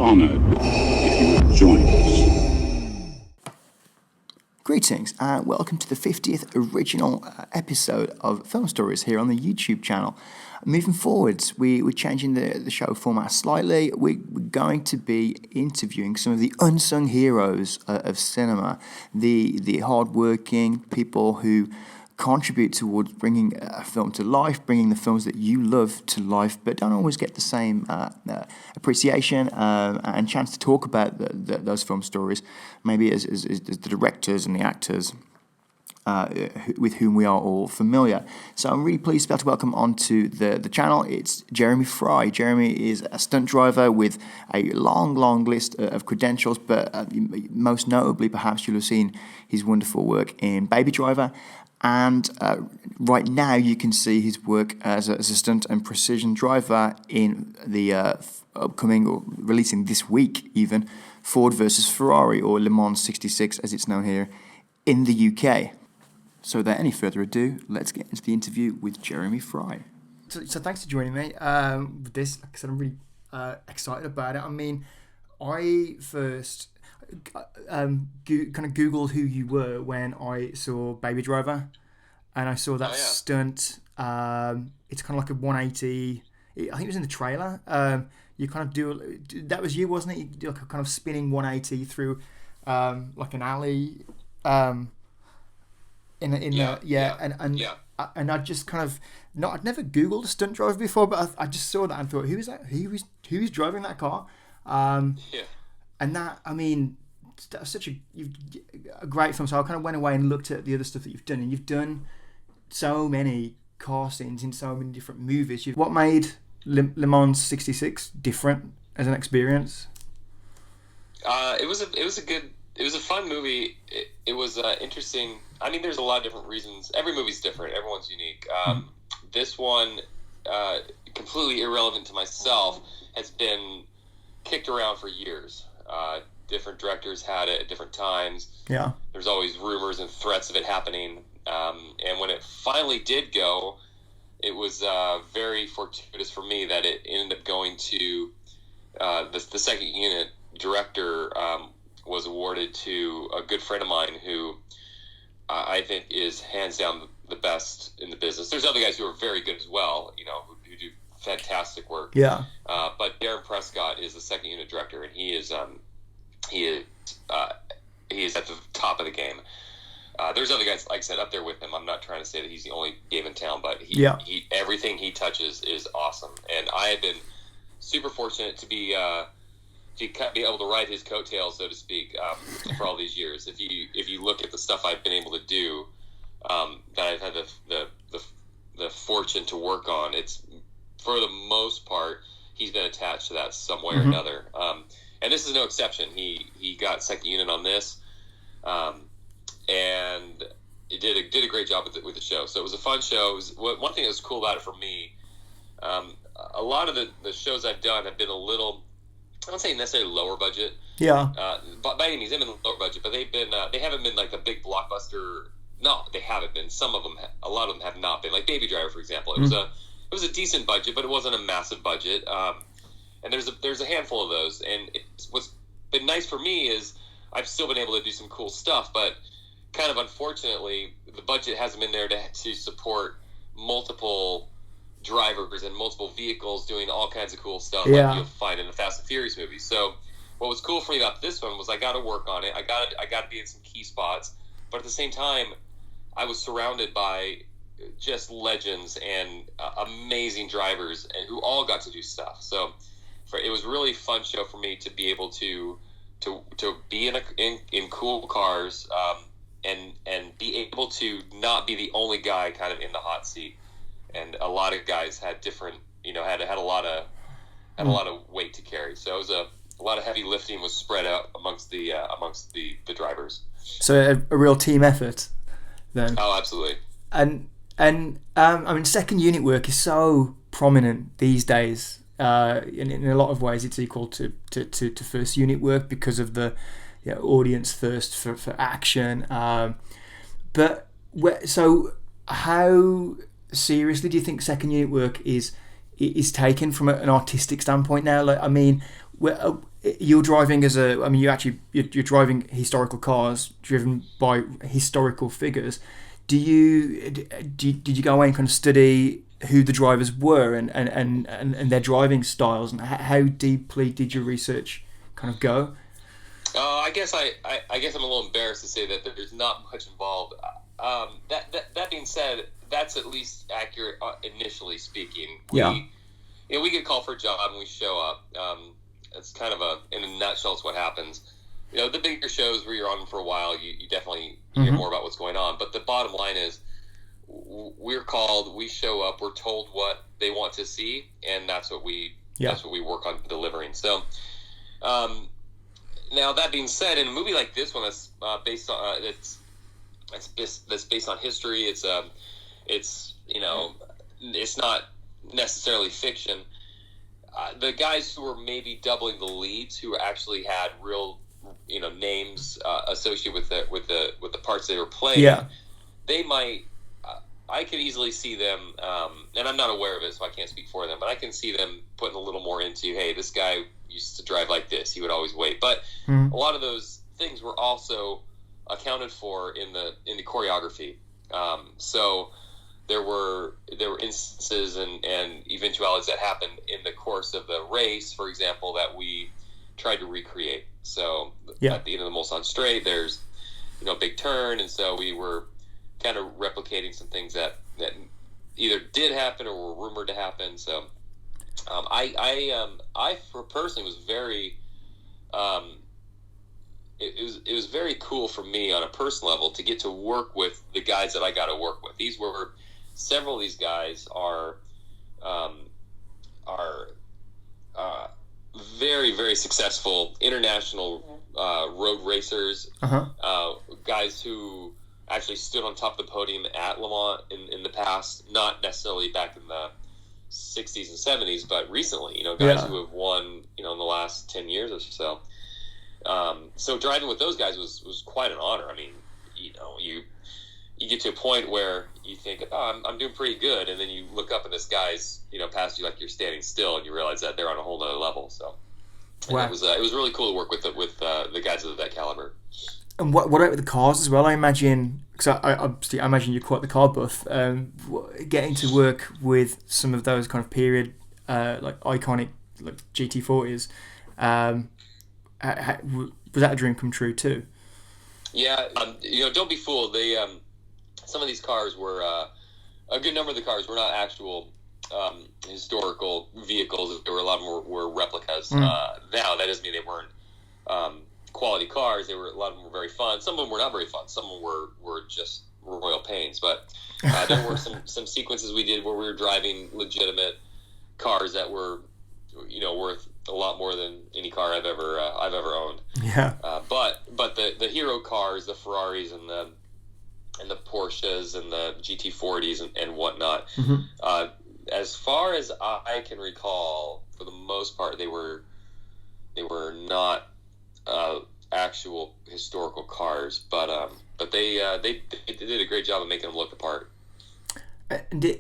honoured if you would join us. Greetings and welcome to the 50th original episode of Film Stories here on the YouTube channel. Moving forwards, we're changing the show format slightly. We're going to be interviewing some of the unsung heroes of cinema, the hardworking people who contribute towards bringing a film to life, bringing the films that you love to life, but don't always get the same appreciation and chance to talk about those film stories, maybe as the directors and the actors with whom we are all familiar. So I'm really pleased to be able to welcome onto the channel. It's Jeremy Fry. Jeremy is a stunt driver with a long list of credentials, but most notably perhaps you'll have seen his wonderful work in Baby Driver. And right now you can see his work as a stunt and precision driver in the upcoming, or releasing this week even, Ford versus Ferrari, or Le Mans 66 as it's known here in the UK. So without any further ado, let's get into the interview with Jeremy Fry. So thanks for joining me with this. Like I said, I'm really excited about it. I mean, I first kind of Googled who you were when I saw Baby Driver, and I saw that stunt. It's kind of like a 180. I think it was in the trailer. You kind of do that was you, wasn't it? You do like a kind of spinning 180 through like an alley. And I just kind of I'd never Googled a stunt driver before, but I just saw that and thought, who is that? Who's driving that car? And that, I mean, that's such a great film. So I kind of went away and looked at the other stuff that you've done, and you've done so many car scenes in so many different movies. What made Le Mans 66 different as an experience? It was a fun movie. It was interesting. I mean, there's a lot of different reasons. Every movie's different. Everyone's unique. This one, completely irrelevant to myself, has been kicked around for years. Different directors had it at different times. Yeah. There's always rumors and threats of it happening. And when it finally did go, it was very fortuitous for me that it ended up going to the second unit director. Was awarded to a good friend of mine who I think is hands down the best in the business. There's other guys who are very good as well, who do fantastic work. Yeah. But Darren Prescott is the second unit director, and he is at the top of the game. There's other guys, like I said, up there with him. I'm not trying to say that he's the only game in town, but he everything he touches is awesome. And I have been super fortunate to be able to ride his coattails, so to speak, for all these years. If you look at the stuff I've been able to do, that I've had the fortune to work on, it's for the most part he's been attached to that some way or another. And this is no exception. He got second unit on this, and it did a great job with the show. So it was a fun show. One thing that was cool about it for me. A lot of the shows I've done have been a little, I don't say necessarily lower budget. Yeah. But by any means, they've been lower budget, but they haven't been like a big blockbuster. No, they haven't been. Some of them, a lot of them have not been. Like Baby Driver, for example, it was a decent budget, but it wasn't a massive budget. And there's a handful of those. And what's been nice for me is I've still been able to do some cool stuff, but kind of unfortunately, the budget hasn't been there to support multiple drivers and multiple vehicles doing all kinds of cool stuff like you'll find in the Fast and Furious movies. So what was cool for me about this one was I got to work on it. I got to be in some key spots, but at the same time, I was surrounded by just legends and amazing drivers, and who all got to do stuff. So it was really fun show for me to be able to be in cool cars, and be able to not be the only guy kind of in the hot seat. And a lot of guys had different, had a lot of weight to carry. So it was a lot of heavy lifting was spread out amongst the drivers. So a real team effort, then. Oh, absolutely. And I mean, second unit work is so prominent these days. In a lot of ways, it's equal to first unit work because of the audience thirst for action. So how seriously do you think second unit work is taken from an artistic standpoint now? Like, I mean, you're driving you're driving historical cars driven by historical figures. Did you go away and kind of study who the drivers were and their driving styles, and how deeply did your research kind of go? I guess I'm a little embarrassed to say that there's not much involved. That being said, that's at least accurate initially speaking. We get called for a job and we show up. It's kind of in a nutshell, it's what happens. The bigger shows where you're on for a while, you definitely hear more about what's going on. But the bottom line is, we're called, we show up, we're told what they want to see, and that's what we work on delivering. So, now that being said, in a movie like this one, that's based on that's based on history. It's not necessarily fiction. The guys who were maybe doubling the leads, who actually had real, names associated with the parts they were playing, they might. I could easily see them, and I'm not aware of it, so I can't speak for them. But I can see them putting a little more into, hey, this guy used to drive like this. He would always wait. But a lot of those things were also accounted for in the choreography. So there were instances and eventualities that happened in the course of the race, for example, that we tried to recreate. So at the end of the Mulsanne Straight, there's a big turn, and so we were kind of replicating some things that either did happen or were rumored to happen. So I personally was very it was very cool for me on a personal level to get to work with the guys that I got to work with. Several of these guys are very, very successful international road racers, guys who actually stood on top of the podium at Le Mans in the past, not necessarily back in the 60s and 70s, but recently, guys who have won, in the last 10 years or so. So driving with those guys was quite an honor. I mean, you get to a point where you think, oh, I'm doing pretty good, and then you look up and this guy's, past you like you're standing still, and you realize that they're on a whole nother level. So it was really cool to work with the guys of that caliber. And what about the cars as well? I imagine, because I imagine you're quite the car buff. Getting to work with some of those kind of period, like iconic, like GT40s, was that a dream come true too? Yeah, don't be fooled. They some of these cars were a good number of the cars were not actual historical vehicles. There were a lot of them were replicas. Now that doesn't mean they weren't quality cars. A lot of them were very fun. Some of them were not very fun. Some of them were just royal pains. But there were some sequences we did where we were driving legitimate cars that were worth a lot more than any car I've ever owned. Yeah. But the hero cars, the Ferraris and the Porsches and the GT40s and whatnot. As far as I can recall, for the most part, they were not actual historical cars, but they did a great job of making them look the part.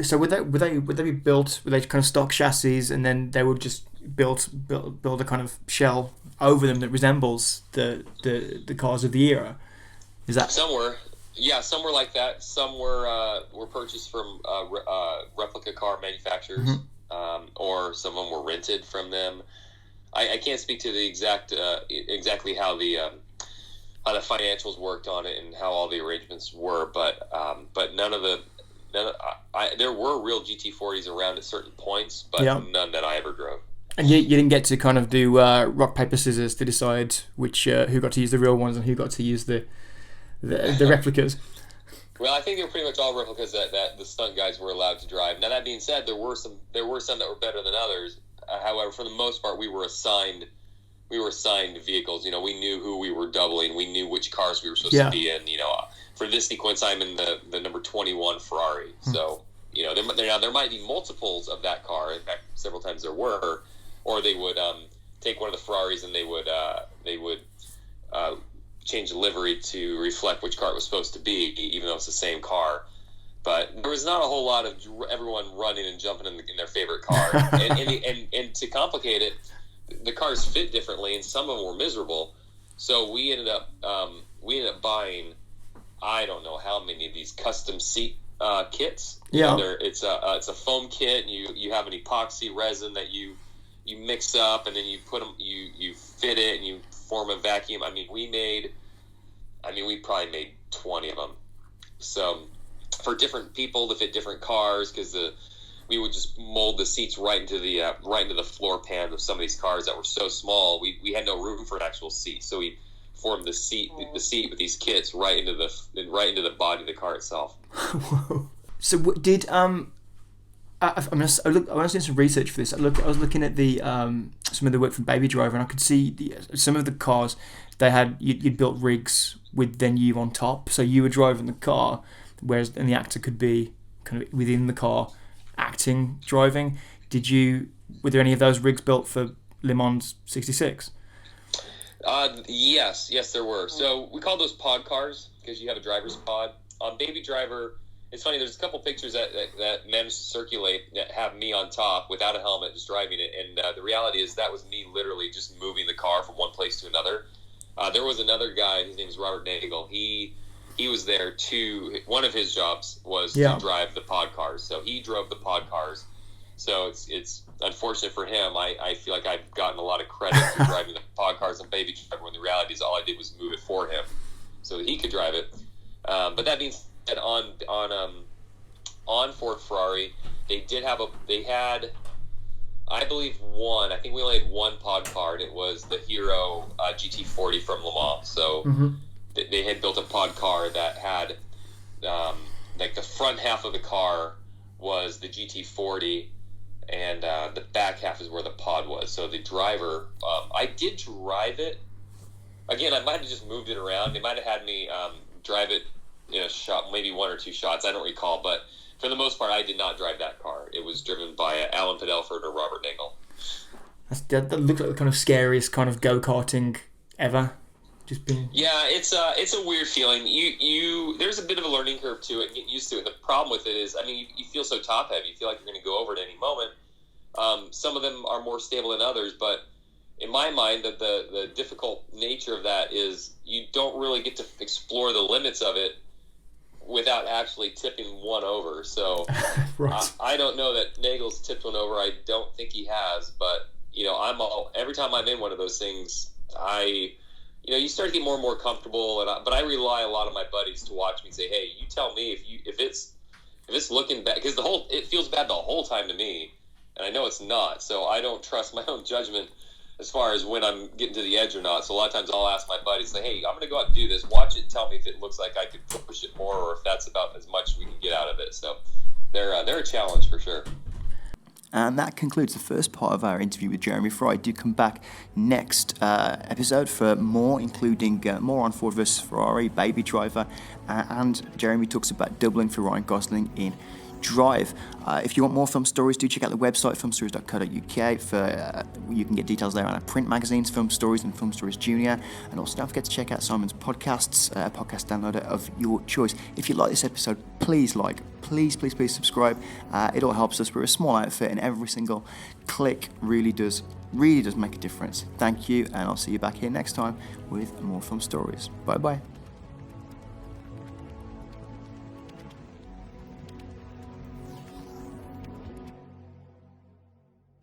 So would they be built? Were they kind of stock chassis, and then they would just build a kind of shell over them that resembles the cars of the era? Is that some were? Yeah, some were like that. Some were purchased from replica car manufacturers, or some of them were rented from them. I can't speak to the exactly how the financials worked on it and how all the arrangements were, but there were real GT40s around at certain points, but none that I ever drove. And you didn't get to kind of do rock paper scissors to decide which who got to use the real ones and who got to use the replicas. Well, I think they were pretty much all replicas that the stunt guys were allowed to drive. Now that being said, there were some that were better than others. However, for the most part, we were assigned vehicles. We knew who we were doubling. We knew which cars we were supposed to be in. For this sequence, I'm in the number 21 Ferrari. So there might be multiples of that car. In fact, several times there were. Or they would take one of the Ferraris and they would change the livery to reflect which car it was supposed to be, even though it's the same car. But there was not a whole lot of everyone running and jumping in their favorite car. and to complicate it, the cars fit differently, and some of them were miserable. So we ended up buying, I don't know how many of these custom seat kits. Yeah, it's a foam kit, and you have an epoxy resin that you mix up, and then you put them, you fit it, and you form a vacuum. I mean, we probably made 20 of them. So for different people to fit different cars, because we would just mold the seats right into the floor pan of some of these cars that were so small. We had no room for an actual seat, so we formed the seat with these kits right into the body of the car itself. So did I was doing some research for this. I was looking at the some of the work from Baby Driver, and I could see some of the cars they had. You'd built rigs with then you on top, so you were driving the car, whereas and the actor could be kind of within the car, driving. Were there any of those rigs built for Le Mans '66? Yes, there were. So we call those pod cars because you have a driver's pod. On Baby Driver, it's funny. There's a couple pictures that managed to circulate that have me on top without a helmet, just driving it. And the reality is that was me literally just moving the car from one place to another. There was another guy. His name is Robert Nagel. He was there too. One of his jobs was to drive the pod cars. So he drove the pod cars. So it's unfortunate for him. I feel like I've gotten a lot of credit for driving the pod cars on Baby Driver, when the reality is all I did was move it for him so that he could drive it. But that means that on Ford Ferrari, they had, I believe, one. I think we only had one pod car, and it was the Hero GT40 from Le Mans. So they had built a pod car that had like the front half of the car was the GT40, and the back half is where the pod was. So the driver, I did drive it. Again, I might have just moved it around. They might have had me drive it in a shot, maybe one or two shots. I don't recall, but for the most part, I did not drive that car. It was driven by Alan Padelford or Robert Nagel. That looked like the kind of scariest kind of go-karting ever. Yeah, it's a weird feeling. There's a bit of a learning curve to it and getting used to it. The problem with it is, I mean, you feel so top heavy. You feel like you're going to go over at any moment. Some of them are more stable than others, but in my mind, the difficult nature of that is you don't really get to explore the limits of it without actually tipping one over. So right. I don't know that Nagel's tipped one over. I don't think he has, but every time I'm in one of those things, you start to get more and more comfortable, but I rely a lot on my buddies to watch me and say, hey, you tell me if it's looking bad, because it feels bad the whole time to me, and I know it's not, so I don't trust my own judgment as far as when I'm getting to the edge or not. So a lot of times I'll ask my buddies, say, hey, I'm going to go out and do this, watch it, tell me if it looks like I could push it more, or if that's about as much we can get out of it. So they're a challenge for sure. And that concludes the first part of our interview with Jeremy Fry. Do come back next episode for more, including more on Ford vs Ferrari, Baby Driver, and Jeremy talks about doubling for Ryan Gosling in Drive. If you want more film stories, do check out the website filmstories.co.uk. You can get details there on our print magazines, Film Stories and Film Stories Junior, and also don't forget to check out Simon's podcasts, a podcast downloader of your choice. If you like this episode, please subscribe. It all helps us. We're a small outfit, and every single click really does make a difference. Thank you, and I'll see you back here next time with more Film Stories. Bye bye.